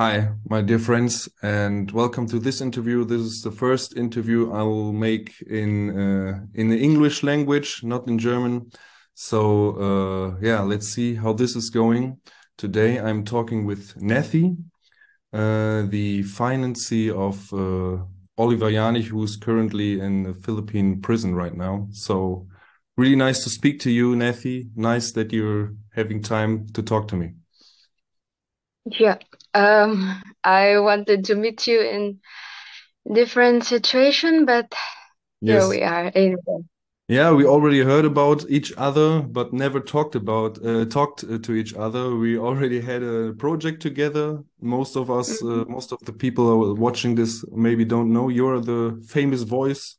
Hi, my dear friends, and welcome to this interview. This is the first interview I will make in the English language, not in German. So yeah, let's see how this is going. Today I'm talking with Nathy, the financier of Oliver Janich, who is currently in a Philippine prison right now. So really nice to speak to you, Nathy. Nice that you're having time to talk to me. Yeah, I wanted to meet you in different situation, but here Yes. we are anyway. Yeah, we already heard about each other, but never talked to each other. We already had a project together. Most of us, Mhm. most of the people who are watching this maybe don't know. You're the famous voice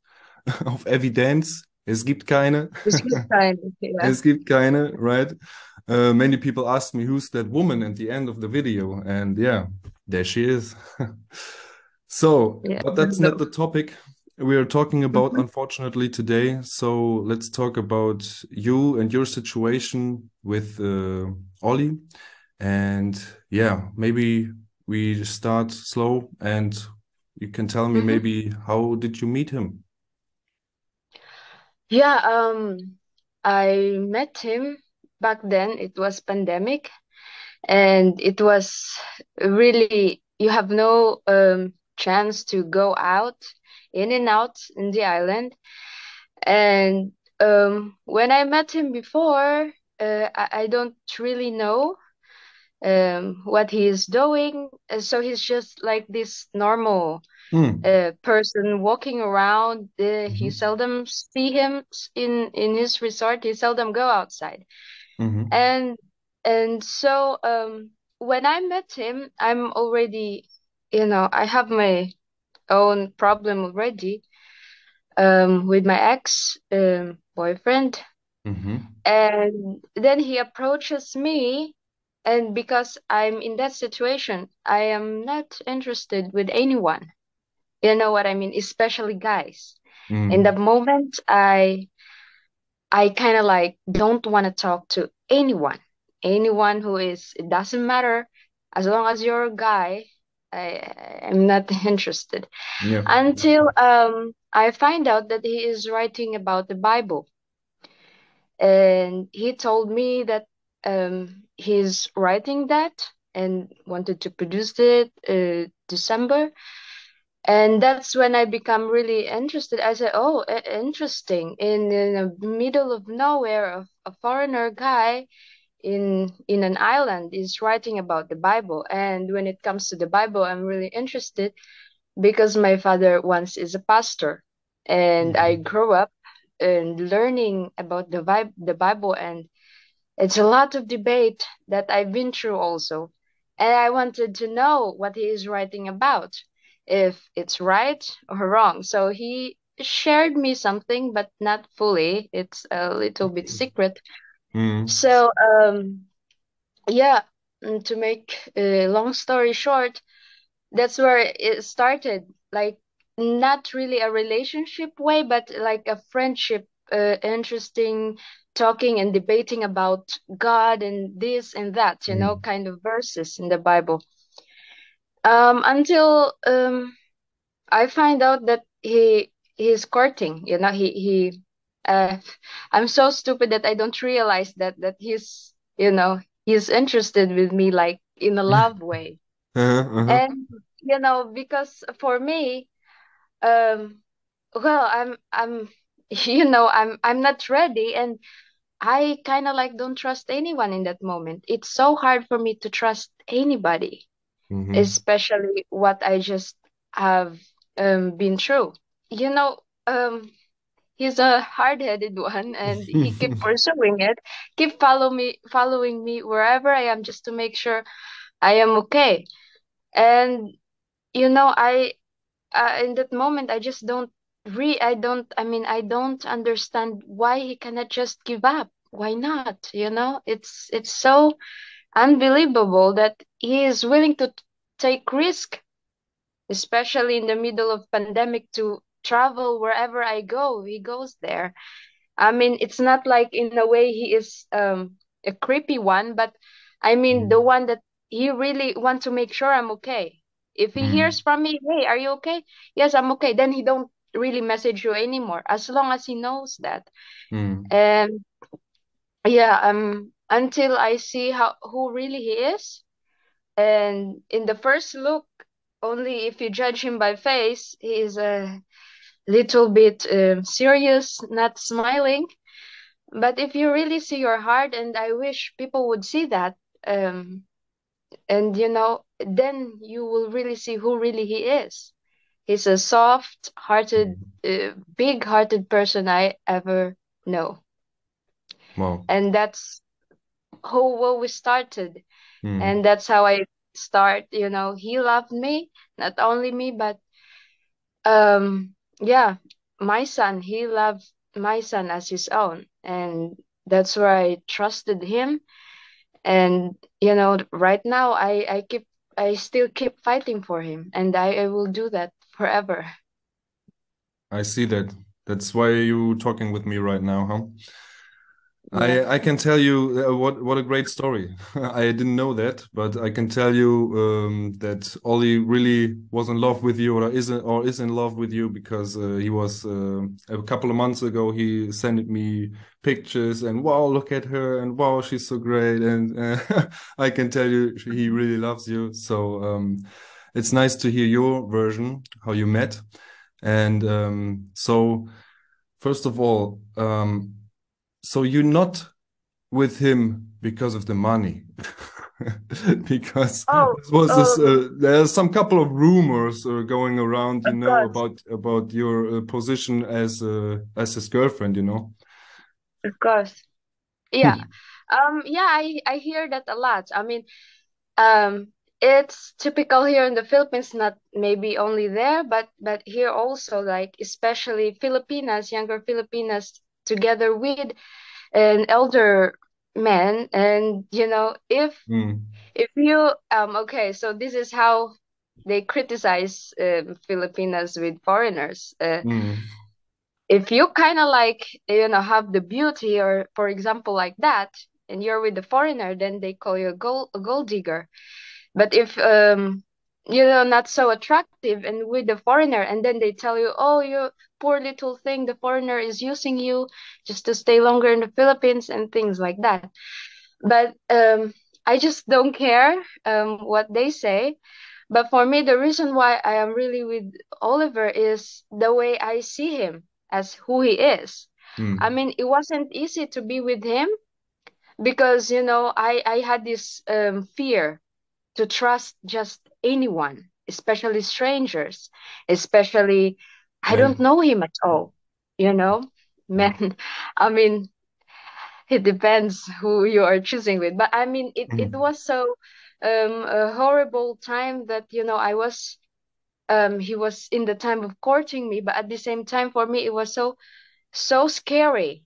of Evidence. Es gibt keine. It's good time, yeah. Es gibt keine, right? Many people ask me who's that woman at the end of the video, and yeah, there she is. So, Yeah, but that's not hello. the topic we are talking about, Mhm. unfortunately, today. So let's talk about you and your situation with Ollie. And yeah, maybe we start slow and you can tell me Mhm. maybe how did you meet him? Yeah, I met him back then. It was pandemic, and it was really you have no chance to go out, in and out in the island. And when I met him before, I don't really know what he is doing. So he's just like this normal Hmm. person walking around. You Mhm. seldom see him in his resort. He seldom go outside. Mhm. And so when I met him, I'm already, I have my own problem already with my ex boyfriend. Mhm. And then he approaches me, and because I'm in that situation, I am not interested with anyone. You know what I mean? Especially guys. In the Mhm. moment, I kind of like don't want to talk to anyone. Anyone who is, it doesn't matter. As long as you're a guy, I'm not interested. Yeah. Until I find out that he is writing about the Bible. And he told me that he's writing that and wanted to produce it December. And that's when I become really interested. I said, "Oh, interesting! In the middle of nowhere, a foreigner guy in an island is writing about the Bible." And when it comes to the Bible, I'm really interested because my father once is a pastor, and I Mhm. grew up and learning about the Bible, and it's a lot of debate that I've been through also. And I wanted to know what he is writing about, if it's right or wrong. So he shared me something, but not fully. It's a little bit secret. Mhm. So, yeah, to make a long story short, that's where it started. Like, not really a relationship way, but like a friendship, interesting talking and debating about God and this and that, Mhm. kind of verses in the Bible. Until I find out that he's courting, uh I'm so stupid that I don't realize that he's interested with me, like in a love way. Uh-huh. And because for me, well, I'm I'm not ready, and I kind of like don't trust anyone in that moment. It's so hard for me to trust anybody, Mhm. especially what I just have been through. You know, he's a hard-headed one, and he keep pursuing it, keep following me wherever I am, just to make sure I am okay. And I in that moment, I just don't I don't understand why he cannot just give up. Why not? It's so unbelievable that he is willing to take risk, especially in the middle of pandemic, to travel wherever I go. He goes there. I mean, it's not like in a way he is a creepy one, but I mean the Mhm. one that he really want to make sure I'm okay. If he Mm. hears from me, hey, are you okay? Yes, I'm okay. Then he don't really message you anymore, as long as he knows that. Mm. And yeah, until I see how who really he is. And in the first look, only if you judge him by face, he is a little bit serious, not smiling. But if you really see your heart, and I wish people would see that, um, and then you will really see who really he is. He's a soft-hearted, big-hearted person I ever know, Wow. and that's how we started, Mm. and that's how I start. He loved me, not only me, but yeah, my son. He loved my son as his own, and that's where I trusted him. And right now I still keep fighting for him, and I will do that forever. I see that. That's why you talking with me right now, huh? Yeah. I can tell you what a great story. I didn't know that, but I can tell you that Ollie really was in love with you, or is in love with you, because he was a couple of months ago. He sent me pictures, and wow, look at her, and wow, she's so great, and I can tell you he really loves you. So it's nice to hear your version, how you met, and so first of all. So you're not with him because of the money, because Oh, there's some couple of rumors going around, of course, about your position as his girlfriend, of course. Yeah. Yeah, I hear that a lot. I mean, it's typical here in the Philippines, not maybe only there, but here also, like especially Filipinas, younger Filipinas, together with an elder man. And Mm, if you okay, so this is how they criticize Filipinas with foreigners. mm, If you kind of like have the beauty, or for example like that, and you're with the foreigner, then they call you a gold digger. But if not so attractive and with the foreigner, and then they tell you, oh, you poor little thing, the foreigner is using you just to stay longer in the Philippines and things like that. But I just don't care what they say. But for me, the reason why I am really with Oliver is the way I see him as who he is. I mm, mean, it wasn't easy to be with him because I had this fear to trust just anyone, especially strangers, especially I don't man. know him at all, you know? Mm, Man, I mean, it depends who you are choosing with. But I mean, it mm, was so a horrible time that, he was in the time of courting me, but at the same time for me it was so scary,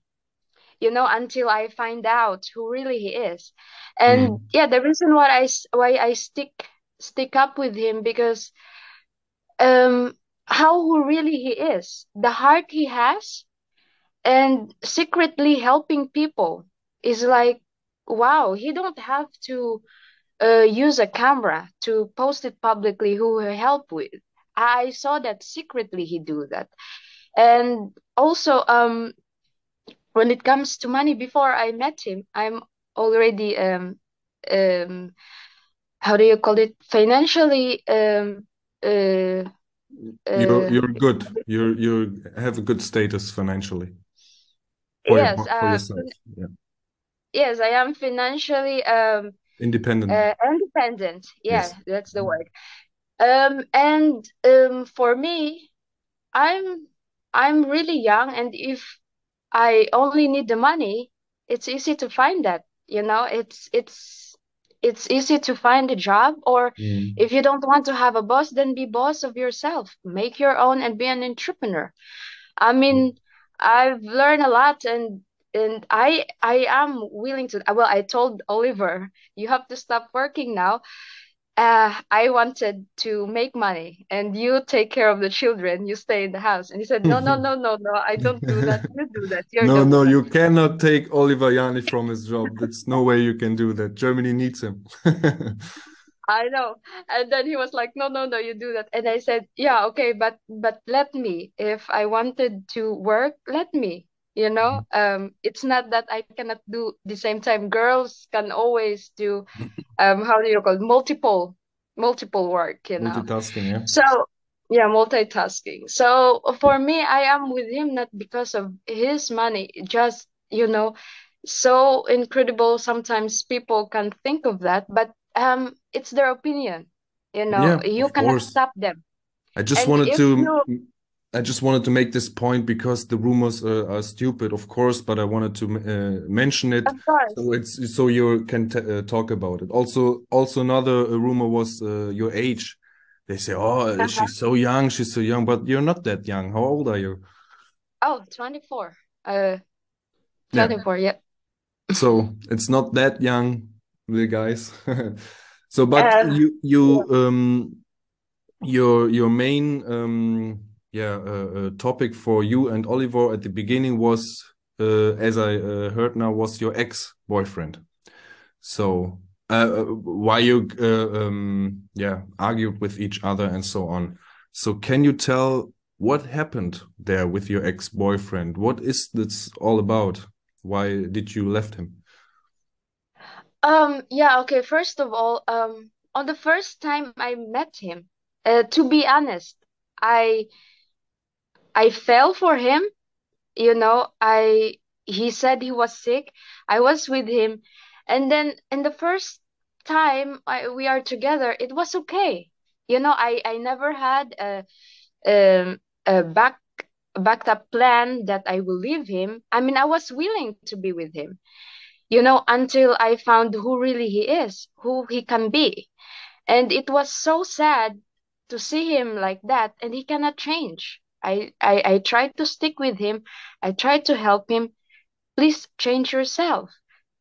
until I find out who really he is. And mm, yeah, the reason why I stick up with him because how who really he is, the heart he has, and secretly helping people is like, wow, he don't have to use a camera to post it publicly who he helped with. I saw that secretly he do that. And also when it comes to money, before I met him, I'm already um how do you call it, financially uh uh you're good. You have a good status financially for yes, for yourself. Yeah, yes, I am financially independent. independent. Yeah, Yes. that's the word. And for me, I'm I'm really young, and if I only need the money, it's easy to find that. It's easy to find a job, or Mm, if you don't want to have a boss, then be boss of yourself. Make your own and be an entrepreneur. I mean, I've learned a lot, and I am willing to. Well, I told Oliver, you have to stop working now. I wanted to make money, and you take care of the children. You stay in the house. And he said, no, no, no, no, no. I don't do that. You do that. You're No, the no, woman. you cannot take Oliver Janich from his job. There's no way you can do that. Germany needs him. I know. And then he was like, no, no, no, you do that. And I said, yeah, okay, but let me. If I wanted to work, let me. It's not that I cannot do the same time. Girls can always do how do you call it? Multiple work. Multitasking, yeah. So yeah, multitasking. So for me, I am with him not because of his money, just so incredible. Sometimes people can think of that, but it's their opinion. Yeah, You of cannot course. stop them. I just And wanted if to you, I just wanted to make this point because the rumors are stupid, of course, but I wanted to mention it of course, so you can talk about it. Also another rumor was your age. They say, "Oh, uh-huh. she's so young," but you're not that young. How old are you? Oh, 24. Uh, Yeah, 24. Yeah. so it's not that young, the guys. So, but Uh, yeah. your main topic for you and Oliver at the beginning was as I heard now was your ex-boyfriend. So why you argued with each other and so on. So can you tell what happened there with your ex-boyfriend? What is this all about? Why did you left him? Yeah, okay. First of all, on the first time I met him, to be honest, I I fell for him. He said he was sick. I was with him, and then in the first time we are together, it was okay. I never had a backed up plan that I will leave him. I mean, I was willing to be with him. Until I found who really he is, who he can be. And it was so sad to see him like that, and he cannot change. I tried to stick with him. I tried to help him. Please change yourself.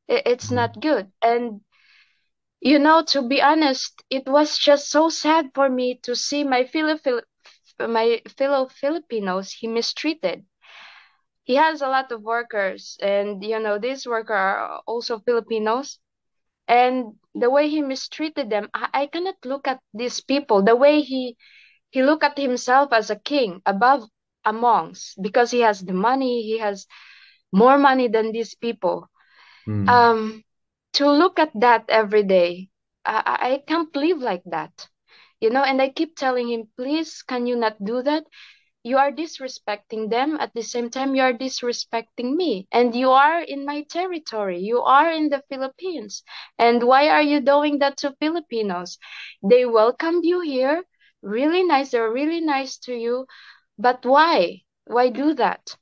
It's not good. And, to be honest, it was just so sad for me to see my fellow Filipinos he mistreated. He has a lot of workers, and, these workers are also Filipinos. And the way he mistreated them, I cannot look at these people the way he looked at himself as a king above amongst, because he has the money, he has more money than these people. Mm. um to look at that every day, I can't live like that. And I keep telling him, please, can you not do that? You are disrespecting them, at the same time you are disrespecting me, and you are in my territory, you are in the Philippines, and why are you doing that to Filipinos? They welcomed you here, really nice, they're really nice to you, but why do that?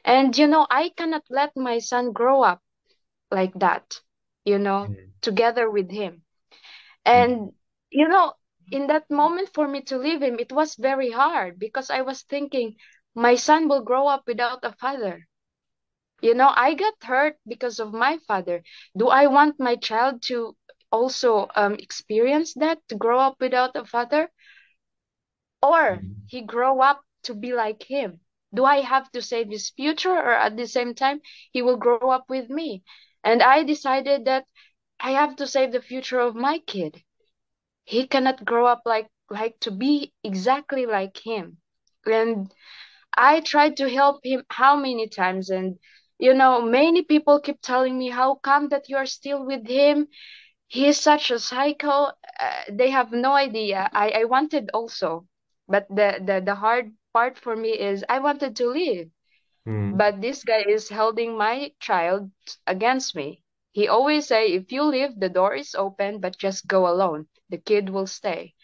And I cannot let my son grow up like that, you know Mm. together with him. Mm. And you know in that moment, for me to leave him, it was very hard, because I was thinking my son will grow up without a father. I got hurt because of my father. Do I want my child to also experience that, to grow up without a father, or Mm. he grow up to be like him? Do I have to save his future, or at the same time he will grow up with me? And I decided that I have to save the future of my kid. He cannot grow up like to be exactly like him. And I tried to help him how many times, and many people keep telling me, how come that you are still with him? He is such a psycho. They have no idea. I wanted also, but the hard part for me is I wanted to leave, Mm. but this guy is holding my child against me. He always say, if you leave, the door is open, but just go alone. The kid will stay.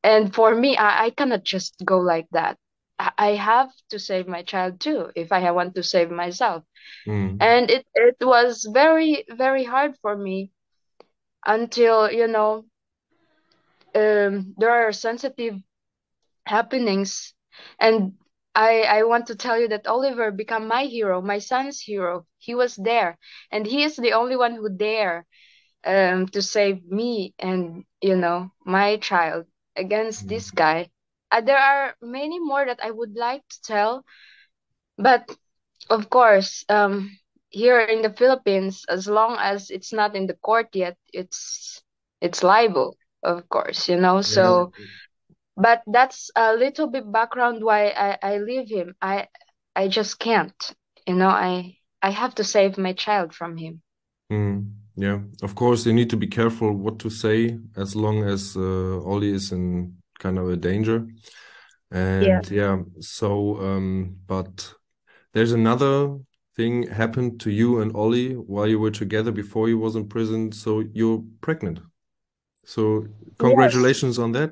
And for me, I cannot just go like that. I have to save my child too, if I want to save myself. Mm. And it was very, very hard for me until, there are sensitive happenings. And I want to tell you that Oliver became my hero, my son's hero. He was there, and he is the only one who dare to save me and my child against Mm. this guy. There are many more that I would like to tell, but of course, here in the Philippines, as long as it's not in the court yet, it's libel. of course, you know. Yeah. So, but that's a little bit background why I leave him. I just can't, you know. I have to save my child from him. Yeah, of course, you need to be careful what to say as long as Ollie is in kind of a danger. Yeah. And yeah, so but there's another thing happened to you and Ollie while you were together before you was in prison. So you're pregnant. So Yes. congratulations on that,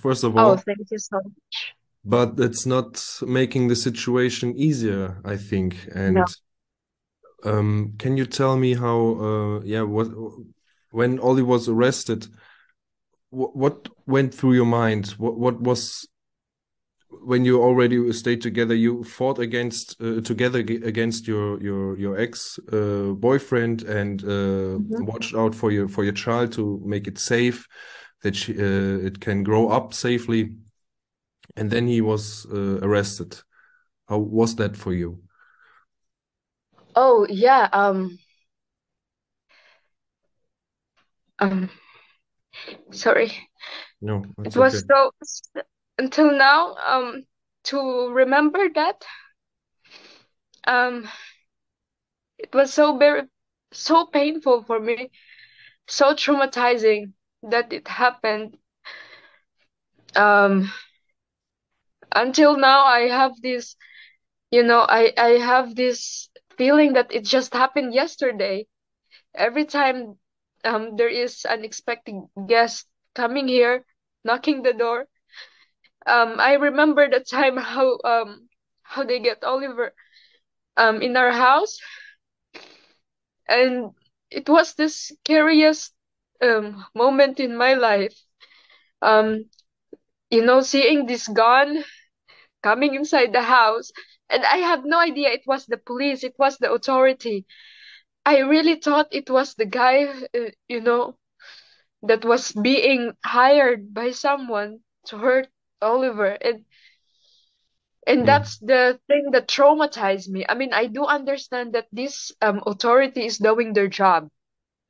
first of Oh, all. thank you so much. But it's not making the situation easier, I think. No. And can you tell me how, yeah, what when Ollie was arrested, what went through your mind? What was when you already stayed together? You fought against against your ex boyfriend and Mhm. watched out for your child to make it safe, that it can grow up safely. And then he was arrested. How was that for you? Oh, yeah. Um. Sorry. No, It that's okay. was so until now. To remember that. Um. It was so very, so painful for me, so traumatizing that it happened. Um. Until now, I have this. You know, I have this feeling that it just happened yesterday. Every time there is unexpected guest coming here, knocking the door, I remember the time how they get Oliver in our house, and it was the scariest moment in my life. Um you know, seeing this gun coming inside the house, and I have no idea it was the police, it was the authority. I really thought it was the guy, you know, that was being hired by someone to hurt Oliver. And Mm, that's the thing that traumatized me. I mean, I do understand that this authority is doing their job.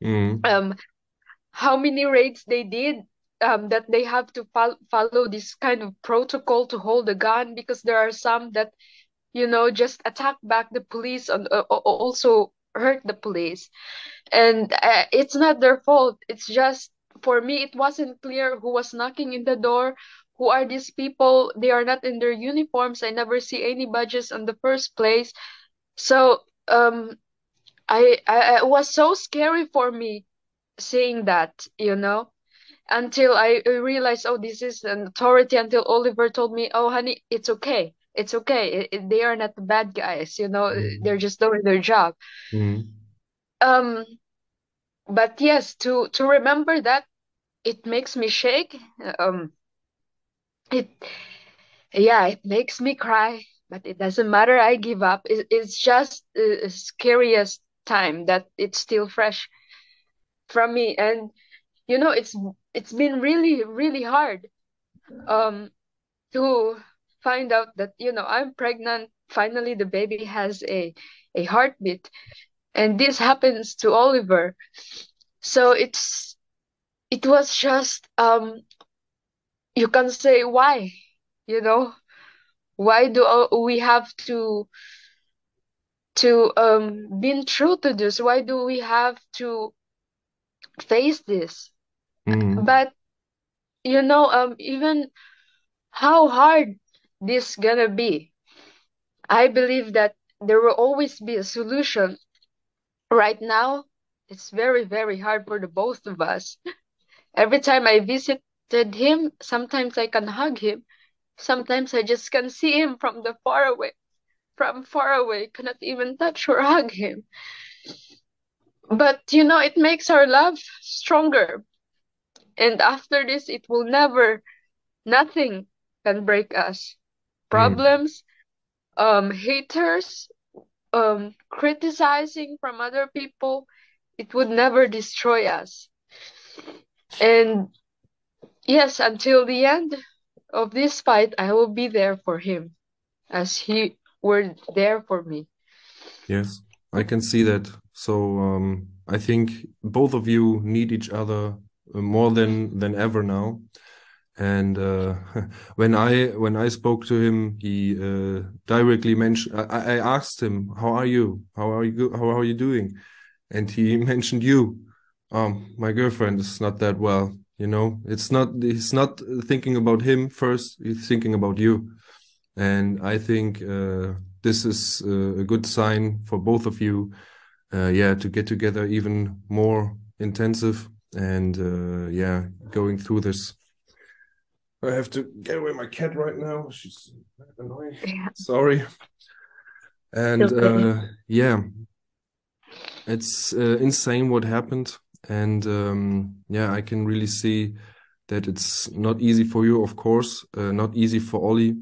mm, Um, how many raids they did, that they have to follow this kind of protocol to hold a gun, because there are some that, you know, just attack back the police and also hurt the police. And it's not their fault. It's just, for me, it wasn't clear who was knocking in the door. Who are these people? They are not in their uniforms. I never see any badges in the first place. So it was so scary for me seeing that, you know, until I realized, oh, this is an authority. Until Oliver told me, oh, honey, it's okay. It's okay. They are not the bad guys, you know. They're mm, just doing their job. mm, Um, but yes, to remember that, it makes me shake. Um, it Yeah, it makes me cry, but it doesn't matter. I give up. It's just the scariest time that it's still fresh from me, and you know, it's been really really hard um to find out that, you know, I'm pregnant. Finally, the baby has a heartbeat, and this happens to Oliver. So it was just you can say why, you know, why do we have to been true to this? Why do we have to face this? mm, But you know, even how hard this gonna be, I believe that there will always be a solution. Right now, it's very very hard for the both of us. Every time I visited him, sometimes I can hug him, sometimes I just can see him from the far away, from far away, cannot even touch or hug him. But you know, it makes our love stronger. And after this, it will never, nothing can break us. mm. Problems, haters, criticizing from other people, it would never destroy us. And yes, until the end of this fight, I will be there for him as he were there for me. Yes, I can see that. So I think both of you need each other more than ever now. And when I spoke to him, he directly mentioned. I asked him, "How are you? How are you? How are you doing?" And he mentioned you. My girlfriend is not that well. You know, he's not thinking about him first. He's thinking about you. And I think this is a good sign for both of you. Yeah, to get together even more intensive and yeah, going through this. I have to get away my cat right now. She's annoying. Yeah. Sorry. And Okay. yeah, it's insane what happened. And yeah, I can really see that it's not easy for you, of course, not easy for Ollie.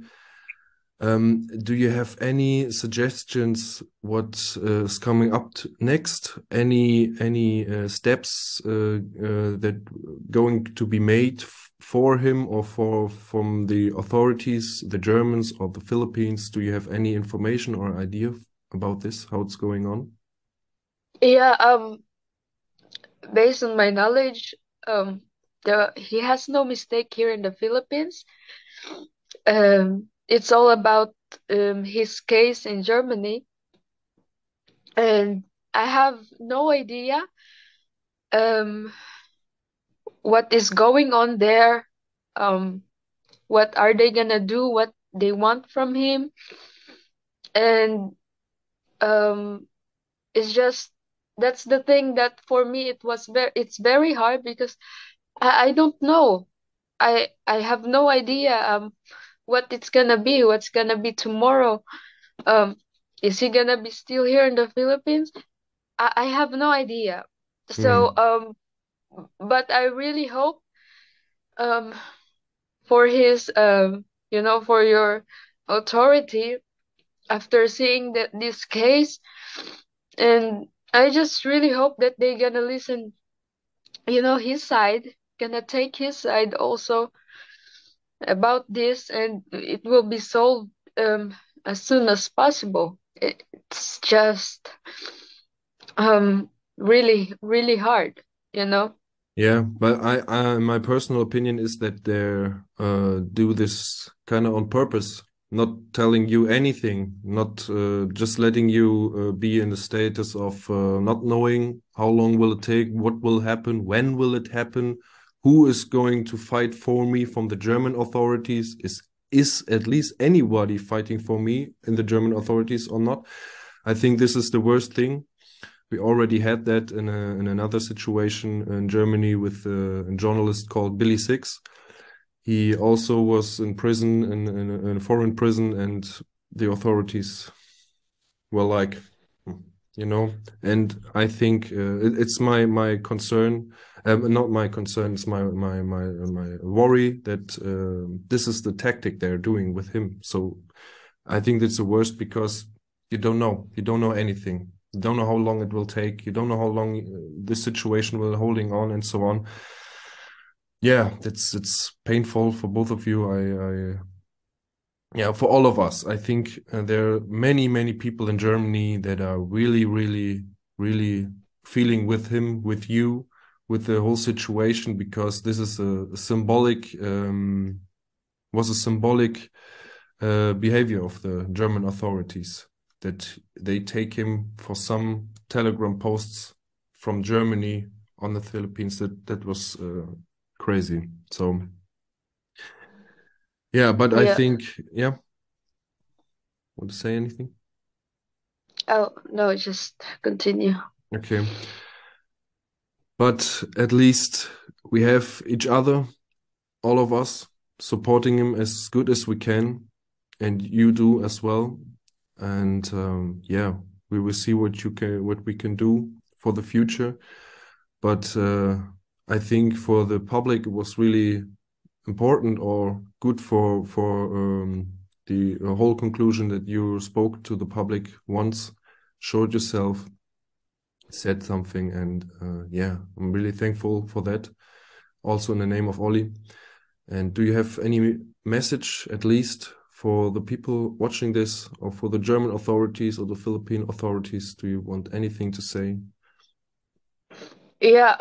Do you have any suggestions what is coming up next? Any steps that going to be made for him or from the authorities, the Germans or the Philippines? Do you have any information or idea about this, how it's going on? Yeah, based on my knowledge, um, he has no mistake here in the Philippines. It's all about his case in Germany, and I have no idea um what is going on there. Um, what are they gonna do? What they want from him? And um, it's just that's the thing that for me it's very hard because I don't know. I have no idea what it's gonna be, what's gonna be tomorrow. Um, is he gonna be still here in the Philippines? I have no idea. So Mm. but I really hope um for his for your authority after seeing this case, and I just really hope that they gonna listen, his side, gonna take his side also about this, and it will be solved as soon as possible. It's just really, really hard, you know? Yeah, but my personal opinion is that they do this kind of on purpose, not telling you anything, not just letting you be in the status of not knowing how long will it take, what will happen, when will it happen, who is going to fight for me from the German authorities, is at least anybody fighting for me in the German authorities or not. I think this is the worst thing. We already had that in another situation in Germany with a journalist called Billy Six. He also was in prison in a foreign prison, and the authorities were like, you know. And I think it's my concern, not my concern. It's my worry that this is the tactic they're doing with him. So I think that's the worst because you don't know. You don't know anything. You don't know how long it will take. You don't know how long this situation will holding on and so on. Yeah, it's painful for both of you. Yeah, for all of us. I think there are many people in Germany that are really feeling with him, with you, with the whole situation because this is a symbolic was a symbolic behavior of the German authorities that they take him for some telegram posts from Germany on the Philippines. That was crazy. So yeah, but I Yeah. think yeah. Want to say anything? Oh, no, just continue. Okay, but at least we have each other, all of us, supporting him as good as we can, and you do as well. And yeah, we will see what we can do for the future. But I think for the public, it was really important or good for the whole conclusion that you spoke to the public once, showed yourself, said something, and yeah, I'm really thankful for that. Also in the name of Ollie. And do you have any message, at least, for the people watching this, or for the German authorities or the Philippine authorities? Do you want anything to say? Yeah,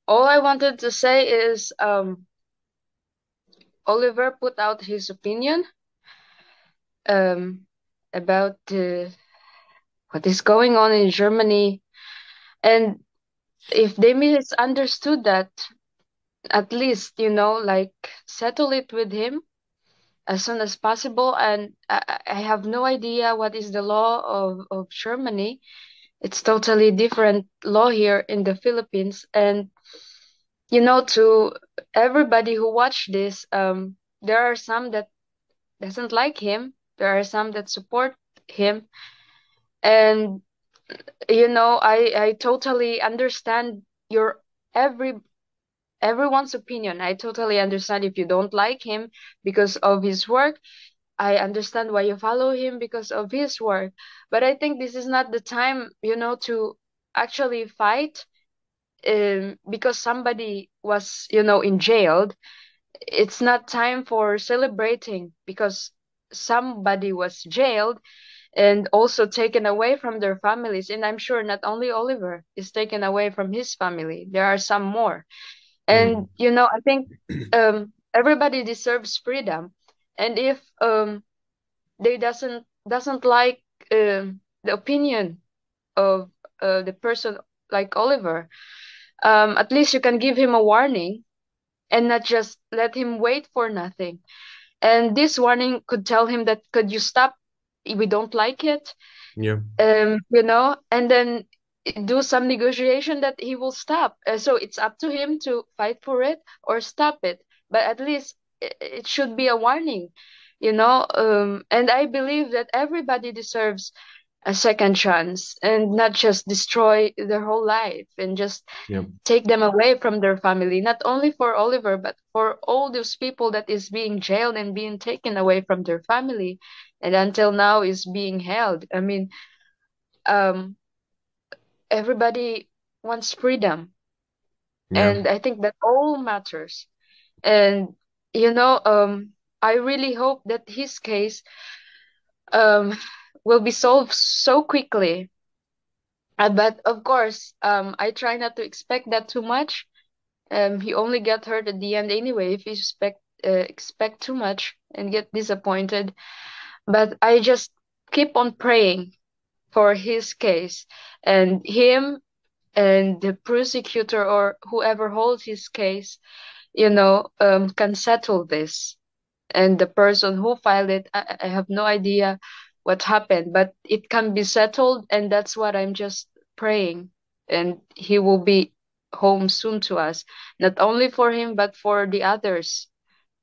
All I wanted to say is Oliver put out his opinion um, about what is going on in Germany. And if they misunderstood that, at least, like settle it with him as soon as possible. And I have no idea what is the law of Germany. It's totally different law here in the Philippines. And, to everybody who watched this, there are some that doesn't like him. There are some that support him. And, I totally understand your every everyone's opinion. I totally understand if you don't like him because of his work. I understand why you follow him because of his work. But I think this is not the time, to actually fight because somebody was, in jail. It's not time for celebrating because somebody was jailed and also taken away from their families. And I'm sure not only Oliver is taken away from his family, there are some more. And I think everybody deserves freedom. And if they doesn't like the opinion of the person like Oliver, at least you can give him a warning and not just let him wait for nothing. And this warning could tell him that could you stop? We don't like it. Yeah. And then do some negotiation that he will stop. So it's up to him to fight for it or stop it. But at least it should be a warning, and I believe that everybody deserves a second chance and not just destroy their whole life and just Yeah. take them away from their family, not only for Oliver, but for all those people that is being jailed and being taken away from their family and until now is being held. I mean, um, everybody wants freedom. Yeah. And I think that all matters. And, I really hope that his case um, will be solved so quickly. But of course, I try not to expect that too much. He only got hurt at the end anyway. If you expect too much and get disappointed, but I just keep on praying for his case and him and the prosecutor or whoever holds his case, can settle this. And the person who filed it, I have no idea what happened, but it can be settled, and that's what I'm just praying. And he will be home soon to us, not only for him, but for the others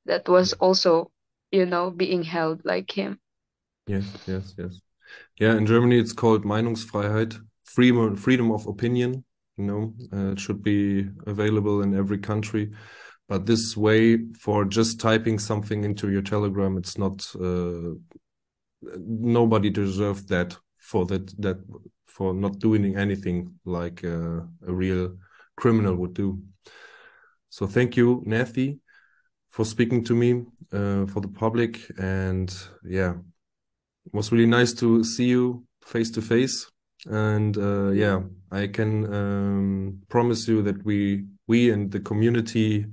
that was also, being held like him. Yes, yes, yes. Yeah, in Germany it's called Meinungsfreiheit, freedom of opinion. It should be available in every country. But this way, for just typing something into your Telegram, it's not. Nobody deserves that for not doing anything like a real criminal would do. So thank you, Nathy, for speaking to me, for the public, and yeah, it was really nice to see you face to face. And yeah, I can promise you that we and the community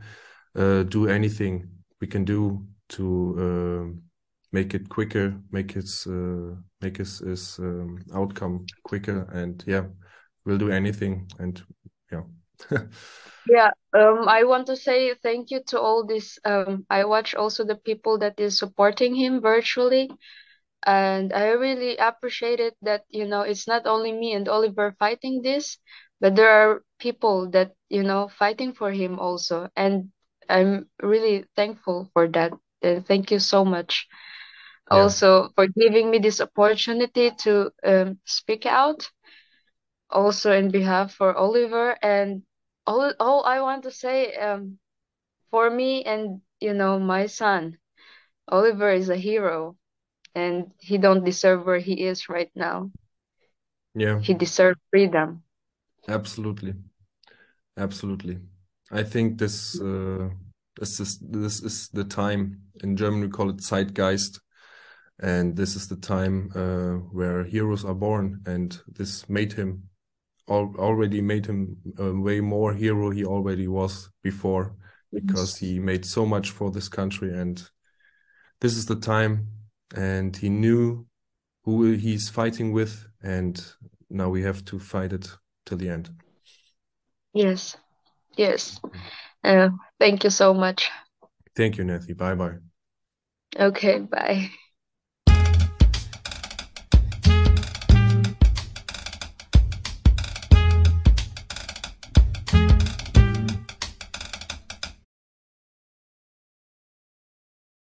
do anything we can do to make it quicker, make its outcome quicker, and yeah, we'll do anything. And yeah. Yeah, I want to say thank you to all this. I watch also the people that is supporting him virtually. And I really appreciate it that, it's not only me and Oliver fighting this, but there are people that, fighting for him also. And I'm really thankful for that. Thank you so much Yeah. also for giving me this opportunity to speak out, also in behalf for Oliver. And all I want to say, for me and, my son, Oliver is a hero and he don't deserve where he is right now. Yeah, He deserves freedom. absolutely. Absolutely. I think this is the time. In German we call it Zeitgeist, and this is the time where heroes are born, and this made him already made him a way more hero he already was before, because he made so much for this country, and this is the time, and he knew who he's fighting with, and now we have to fight it till the end. Yes. Yes. Thank you so much. Thank you, Nathy. Bye bye. Okay, bye.